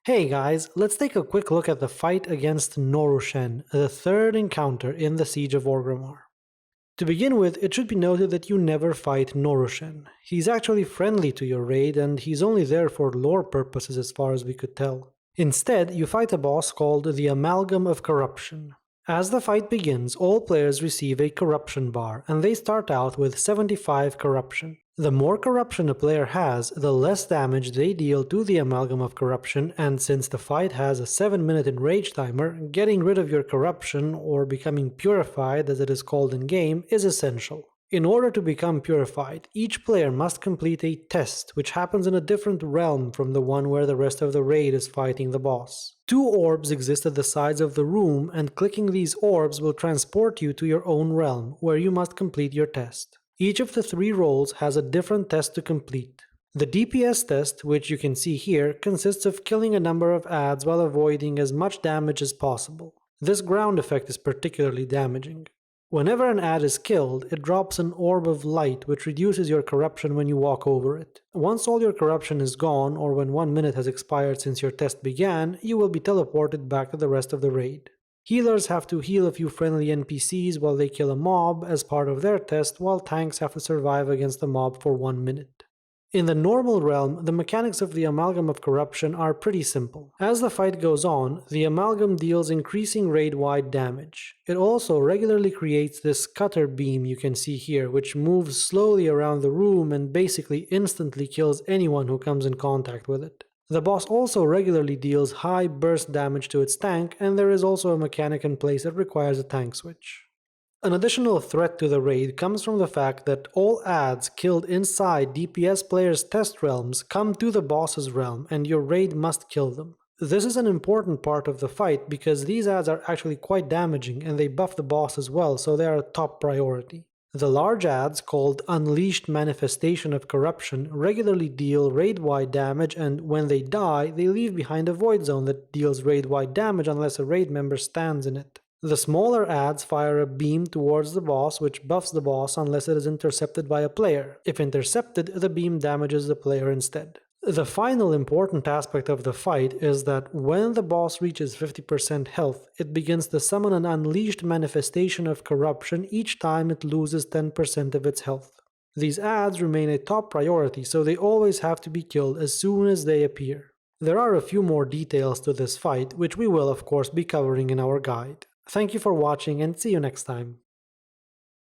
Hey guys, let's take a quick look at the fight against Norushen, the third encounter in the Siege of Orgrimmar. To begin with, it should be noted that you never fight Norushen. He's actually friendly to your raid and he's only there for lore purposes as far as we could tell. Instead, you fight a boss called the Amalgam of Corruption. As the fight begins, all players receive a corruption bar, and they start out with 75 corruption. The more corruption a player has, the less damage they deal to the Amalgam of Corruption, and since the fight has a 7-minute enrage timer, getting rid of your corruption, or becoming purified as it is called in game, is essential. In order to become purified, each player must complete a test, which happens in a different realm from the one where the rest of the raid is fighting the boss. 2 orbs exist at the sides of the room, and clicking these orbs will transport you to your own realm, where you must complete your test. Each of the 3 roles has a different test to complete. The Dps test, which you can see here, consists of killing a number of adds while avoiding as much damage as possible. This ground effect is particularly damaging. Whenever an add is killed, it drops an orb of light which reduces your corruption when you walk over it. Once all your corruption is gone, or when 1 minute has expired since your test began, you will be teleported back to the rest of the raid. Healers have to heal a few friendly NPCs while they kill a mob as part of their test, while tanks have to survive against a mob for 1 minute. In the normal realm, the mechanics of the Amalgam of Corruption are pretty simple. As the fight goes on, the Amalgam deals increasing raid-wide damage. It also regularly creates this cutter beam you can see here, which moves slowly around the room and basically instantly kills anyone who comes in contact with it. The boss also regularly deals high burst damage to its tank, and there is also a mechanic in place that requires a tank switch. An additional threat to the raid comes from the fact that all adds killed inside DPS players' test realms come to the boss's realm, and your raid must kill them. This is an important part of the fight because these adds are actually quite damaging and they buff the boss as well, so they are a top priority. The large adds, called Unleashed Manifestation of Corruption, regularly deal raid-wide damage, and when they die, they leave behind a void zone that deals raid-wide damage unless a raid member stands in it. The smaller adds fire a beam towards the boss, which buffs the boss unless it is intercepted by a player. If intercepted, the beam damages the player instead. The final important aspect of the fight is that when the boss reaches 50% health, it begins to summon an unleashed manifestation of corruption each time it loses 10% of its health. These adds remain a top priority, so they always have to be killed as soon as they appear. There are a few more details to this fight, which we will of course be covering in our guide. Thank you for watching and see you next time.